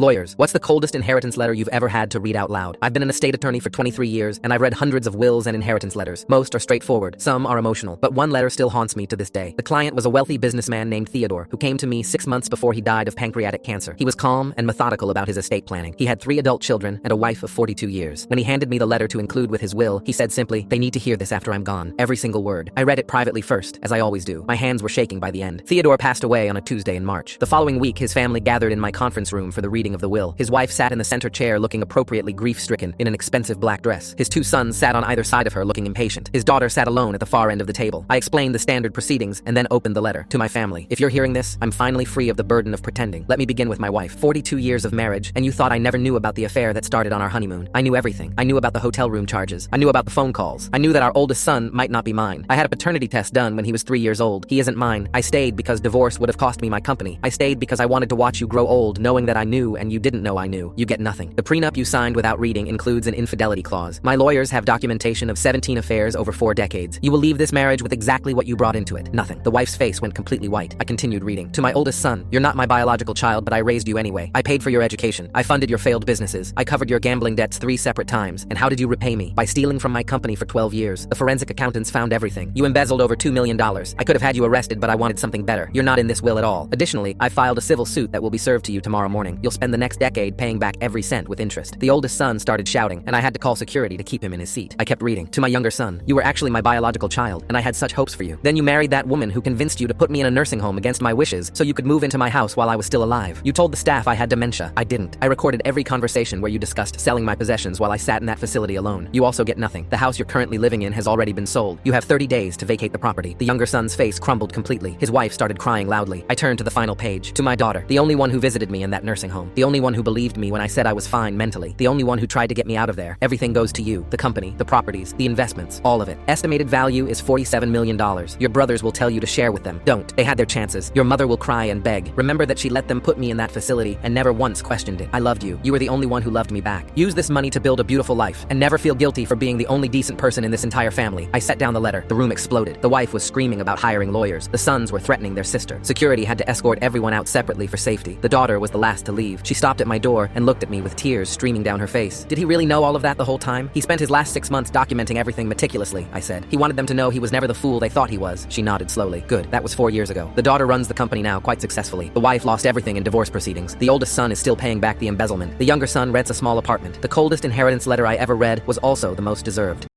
Lawyers, what's the coldest inheritance letter you've ever had to read out loud? I've been an estate attorney for 23 years, and I've read hundreds of wills and inheritance letters. Most are straightforward, some are emotional, but one letter still haunts me to this day. The client was a wealthy businessman named Theodore, who came to me 6 months before he died of pancreatic cancer. He was calm and methodical about his estate planning. He had 3 adult children and a wife of 42 years. When he handed me the letter to include with his will, he said simply, "They need to hear this after I'm gone." Every single word. I read it privately first, as I always do. My hands were shaking by the end. Theodore passed away on a Tuesday in March. The following week, his family gathered in my conference room for the reading of the will. His wife sat in the center chair looking appropriately grief-stricken in an expensive black dress. His 2 sons sat on either side of her looking impatient. His daughter sat alone at the far end of the table. I explained the standard proceedings and then opened the letter. To my family, if you're hearing this, I'm finally free of the burden of pretending. Let me begin with my wife. 42 years of marriage, and you thought I never knew about the affair that started on our honeymoon. I knew everything. I knew about the hotel room charges. I knew about the phone calls. I knew that our oldest son might not be mine. I had a paternity test done when he was 3 years old. He isn't mine. I stayed because divorce would have cost me my company. I stayed because I wanted to watch you grow old, knowing that I knew and you didn't know I knew. You get nothing. The prenup you signed without reading includes an infidelity clause. My lawyers have documentation of 17 affairs over 4 decades. You will leave this marriage with exactly what you brought into it. Nothing. The wife's face went completely white. I continued reading. To my oldest son, you're not my biological child, but I raised you anyway. I paid for your education. I funded your failed businesses. I covered your gambling debts 3 separate times. And how did you repay me? By stealing from my company for 12 years. The forensic accountants found everything. You embezzled over $2 million. I could have had you arrested, but I wanted something better. You're not in this will at all. Additionally, I filed a civil suit that will be served to you tomorrow morning. You'll spend the next decade paying back every cent with interest. The oldest son started shouting, and I had to call security to keep him in his seat. I kept reading. To my younger son, you were actually my biological child, and I had such hopes for you. Then you married that woman who convinced you to put me in a nursing home against my wishes so you could move into my house while I was still alive. You told the staff I had dementia. I didn't. I recorded every conversation where you discussed selling my possessions while I sat in that facility alone. You also get nothing. The house you're currently living in has already been sold. You have 30 days to vacate the property. The younger son's face crumbled completely. His wife started crying loudly. I turned to the final page. To my daughter, the only one who visited me in that nursing home. The only one who believed me when I said I was fine mentally. The only one who tried to get me out of there. Everything goes to you. The company, the properties, the investments, all of it. Estimated value is $47 million. Your brothers will tell you to share with them. Don't. They had their chances. Your mother will cry and beg. Remember that she let them put me in that facility and never once questioned it. I loved you. You were the only one who loved me back. Use this money to build a beautiful life and never feel guilty for being the only decent person in this entire family. I set down the letter. The room exploded. The wife was screaming about hiring lawyers. The sons were threatening their sister. Security had to escort everyone out separately for safety. The daughter was the last to leave. She stopped at my door and looked at me with tears streaming down her face. Did he really know all of that the whole time? He spent his last 6 months documenting everything meticulously, I said. He wanted them to know he was never the fool they thought he was. She nodded slowly. Good. That was 4 years ago. The daughter runs the company now quite successfully. The wife lost everything in divorce proceedings. The oldest son is still paying back the embezzlement. The younger son rents a small apartment. The coldest inheritance letter I ever read was also the most deserved.